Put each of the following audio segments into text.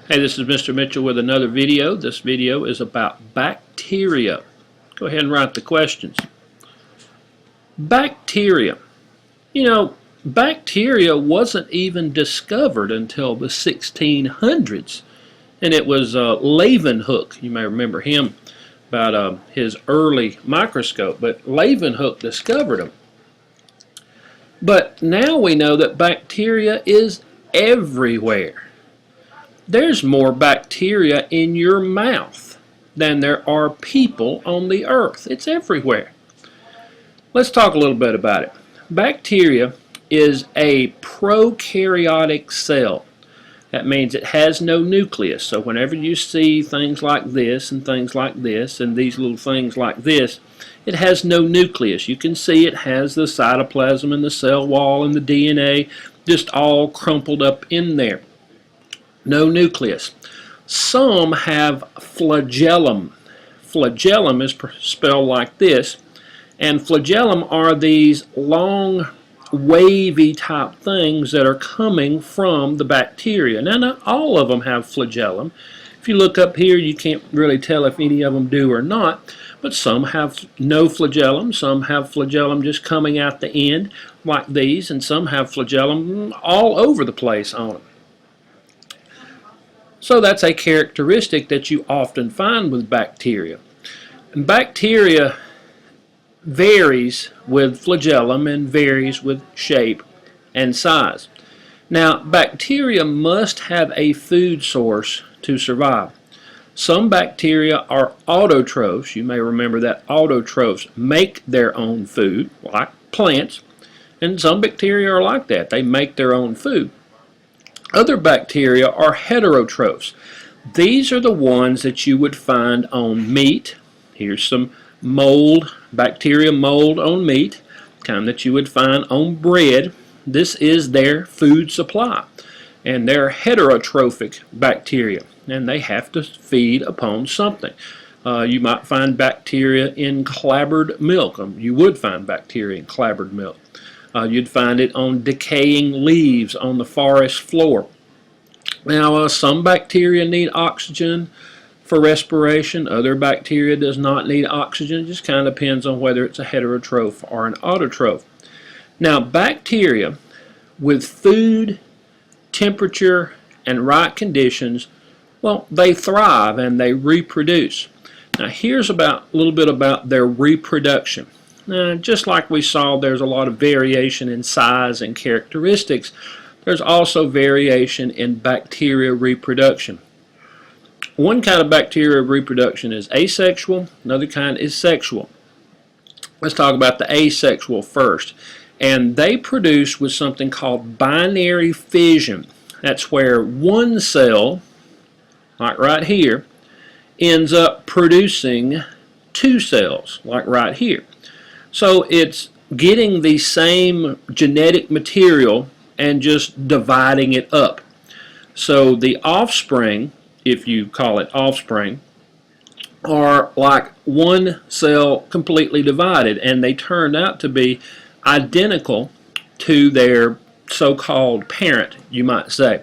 Hey, this is Mr. Mitchell with another video. This video is about bacteria. Go ahead and write the questions. Bacteria. Bacteria wasn't even discovered until the 1600s. And it was Leeuwenhoek. You may remember him about his early microscope. But Leeuwenhoek discovered them. But now we know that bacteria is everywhere. There's more bacteria in your mouth than there are people on the earth. It's everywhere. Let's talk a little bit about it. Bacteria is a prokaryotic cell. That means it has no nucleus. So whenever you see things like this and things like this and these little things like this, it has no nucleus. You can see it has the cytoplasm and the cell wall and the DNA just all crumpled up in there. No nucleus. Some have flagellum. Flagellum is spelled like this, and flagellum are these long wavy type things that are coming from the bacteria. Now, not all of them have flagellum. If you look up here, you can't really tell if any of them do or not, but some have no flagellum, some have flagellum just coming out the end like these, and some have flagellum all over the place on them. So that's a characteristic that you often find with bacteria. And bacteria varies with flagellum and varies with shape and size. Now, bacteria must have a food source to survive. Some bacteria are autotrophs. You may remember that autotrophs make their own food, like plants, and some bacteria are like that. They make their own food. Other bacteria are heterotrophs. These are the ones that you would find on meat. Here's some mold, bacteria mold on meat, kind that you would find on bread. This is their food supply. And they're heterotrophic bacteria, and they have to feed upon something. You might find bacteria in clabbered milk. You would find bacteria in clabbered milk. You'd find it on decaying leaves on the forest floor. Now, some bacteria need oxygen for respiration. Other bacteria does not need oxygen. It just kind of depends on whether it's a heterotroph or an autotroph. Now, bacteria with food, temperature, and right conditions, well, they thrive and they reproduce. Now, here's a little bit about their reproduction. Just like we saw, there's a lot of variation in size and characteristics. There's also variation in bacteria reproduction. One kind of bacteria reproduction is asexual, another kind is sexual. Let's talk about the asexual first. And they produce with something called binary fission. That's where one cell, like right here, ends up producing two cells, like right here. So it's getting the same genetic material and just dividing it up. So the offspring, if you call it offspring, are like one cell completely divided, and they turned out to be identical to their so-called parent, you might say.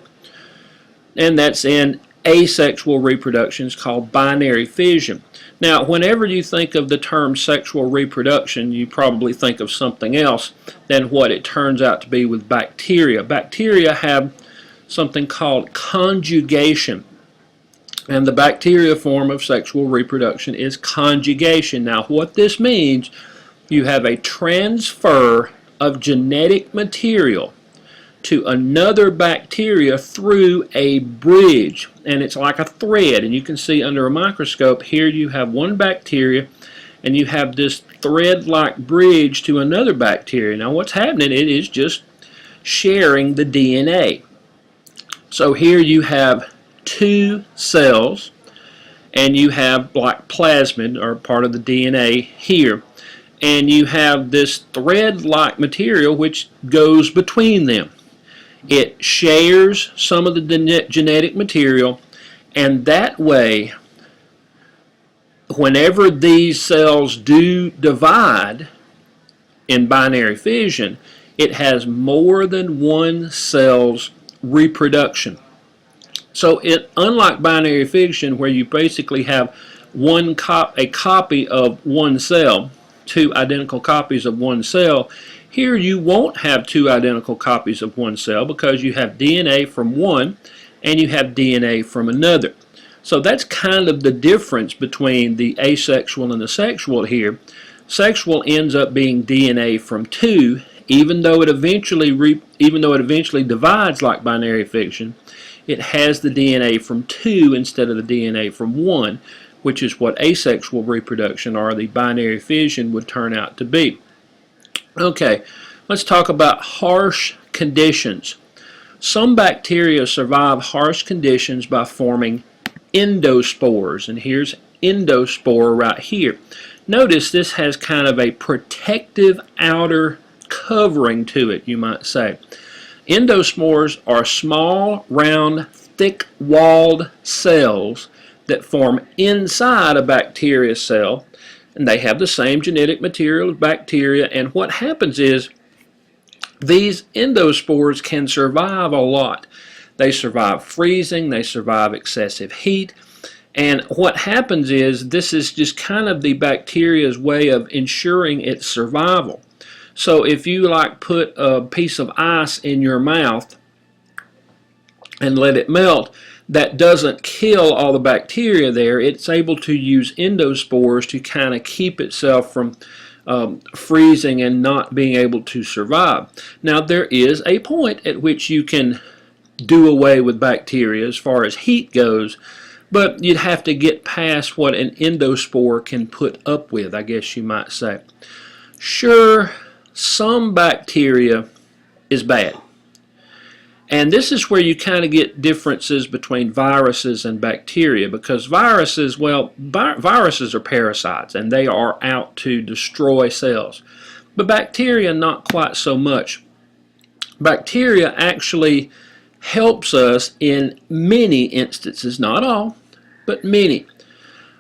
And that's in asexual reproduction. It's called binary fission. Now, whenever you think of the term sexual reproduction, you probably think of something else than what it turns out to be with bacteria. Bacteria have something called conjugation. And the bacteria form of sexual reproduction is conjugation. Now, what this means, you have a transfer of genetic material to another bacteria through a bridge, and it's like a thread. And you can see under a microscope here you have one bacteria and you have this thread-like bridge to another bacteria. Now what's happening, it is just sharing the DNA. So here you have two cells, and you have like plasmid, or part of the DNA here, and you have this thread-like material which goes between them. It shares some of the genetic material, and that way, whenever these cells do divide in binary fission, it has more than one cell's reproduction. So unlike binary fission, where you basically have a copy of one cell, two identical copies of one cell, here you won't have two identical copies of one cell because you have DNA from one and you have DNA from another. So that's kind of the difference between the asexual and the sexual here. Sexual ends up being DNA from two, even though it eventually divides like binary fission. It has the DNA from two instead of the DNA from one, which is what asexual reproduction or the binary fission would turn out to be. Okay, let's talk about harsh conditions. Some bacteria survive harsh conditions by forming endospores, and here's endospore right here. Notice this has kind of a protective outer covering to it, you might say. Endospores are small, round, thick-walled cells that form inside a bacteria cell, and they have the same genetic material as bacteria, and what happens is these endospores can survive a lot. They survive freezing, they survive excessive heat, and what happens is this is just kind of the bacteria's way of ensuring its survival. So if you like put a piece of ice in your mouth and let it melt, that doesn't kill all the bacteria there. It's able to use endospores to kind of keep itself from freezing and not being able to survive. Now there is a point at which you can do away with bacteria as far as heat goes, but you'd have to get past what an endospore can put up with, I guess you might say. Sure, some bacteria is bad. And this is where you kind of get differences between viruses and bacteria, because viruses, well, viruses are parasites and they are out to destroy cells. But bacteria, not quite so much. Bacteria actually helps us in many instances, not all, but many.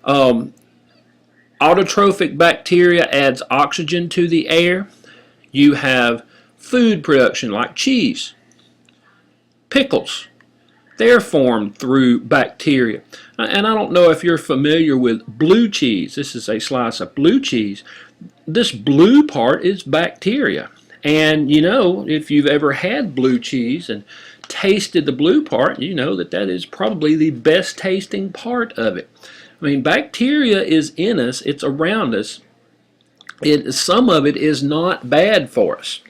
Autotrophic bacteria adds oxygen to the air. You have food production like cheese, pickles. They're formed through bacteria. And I don't know if you're familiar with blue cheese. This is a slice of blue cheese. This blue part is bacteria. And you know, if you've ever had blue cheese and tasted the blue part, you know that that is probably the best tasting part of it. I mean, bacteria is in us, it's around us. Some of it is not bad for us,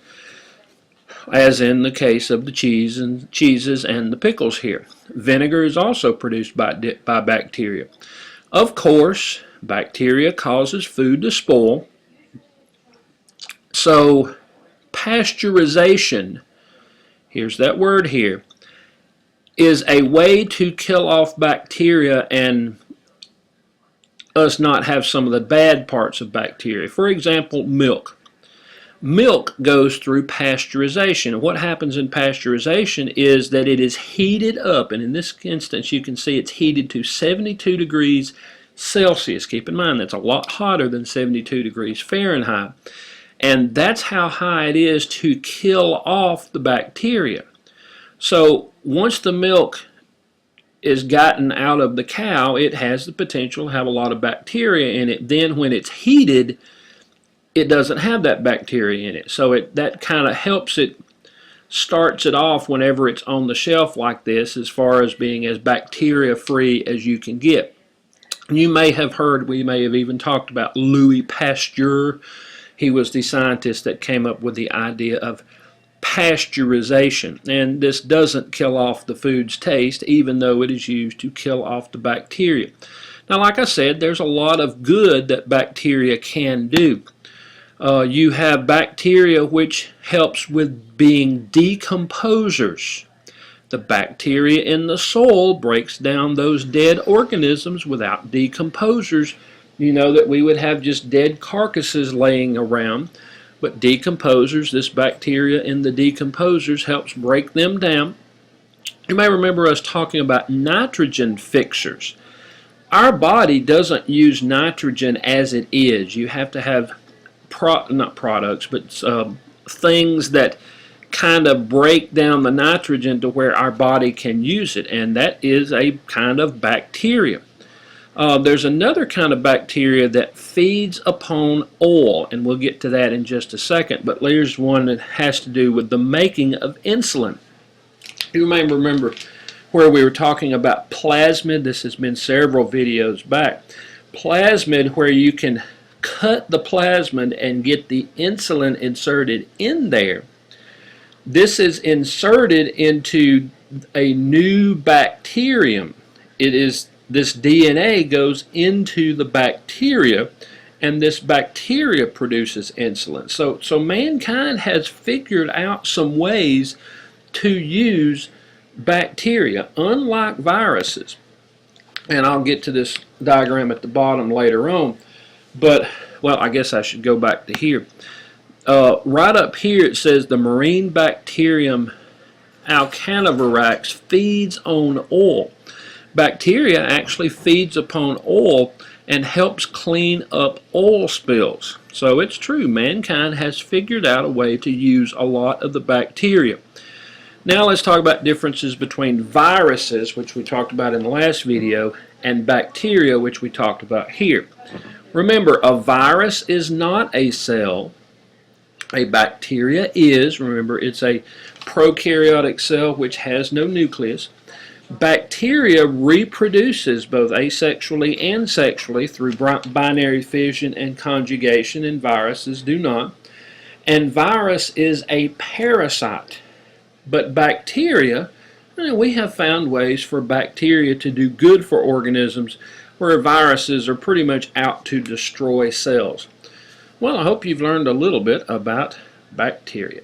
as in the case of the cheeses and the pickles here. Vinegar is also produced by bacteria. Of course, bacteria causes food to spoil. So pasteurization, here's that word here, is a way to kill off bacteria and us not have some of the bad parts of bacteria. For example, milk. Milk goes through pasteurization. What happens in pasteurization is that it is heated up, and in this instance you can see it's heated to 72 degrees Celsius. Keep in mind that's a lot hotter than 72 degrees Fahrenheit. And that's how high it is to kill off the bacteria. So once the milk is gotten out of the cow, it has the potential to have a lot of bacteria in it. Then when it's heated, it doesn't have that bacteria in it. So that kind of helps it, starts it off whenever it's on the shelf like this, as far as being as bacteria free as you can get. You may have heard, we may have even talked about Louis Pasteur. He was the scientist that came up with the idea of pasteurization, and this doesn't kill off the food's taste, even though it is used to kill off the bacteria. Now, like I said, there's a lot of good that bacteria can do. You have bacteria which helps with being decomposers. The bacteria in the soil breaks down those dead organisms. Without decomposers, you know that we would have just dead carcasses laying around. But decomposers, this bacteria in the decomposers helps break them down. You may remember us talking about nitrogen fixers. Our body doesn't use nitrogen as it is. You have to have not products, but things that kind of break down the nitrogen to where our body can use it, and that is a kind of bacteria. There's another kind of bacteria that feeds upon oil, and we'll get to that in just a second, but there's one that has to do with the making of insulin. You may remember where we were talking about plasmid. This has been several videos back. Plasmid, where you can cut the plasmid and get the insulin inserted in there. This is inserted into a new bacterium. This DNA goes into the bacteria, and this bacteria produces insulin. So mankind has figured out some ways to use bacteria, unlike viruses. And I'll get to this diagram at the bottom later on. But, well, I guess I should go back to here. Right up here it says the marine bacterium Alcanovirax feeds on oil. Bacteria actually feeds upon oil and helps clean up oil spills. So it's true, mankind has figured out a way to use a lot of the bacteria. Now let's talk about differences between viruses, which we talked about in the last video, and bacteria, which we talked about here. Remember, a virus is not a cell. A bacteria is. Remember, it's a prokaryotic cell which has no nucleus. Bacteria reproduces both asexually and sexually through binary fission and conjugation, and viruses do not. And virus is a parasite. But bacteria, we have found ways for bacteria to do good for organisms where viruses are pretty much out to destroy cells. Well, I hope you've learned a little bit about bacteria.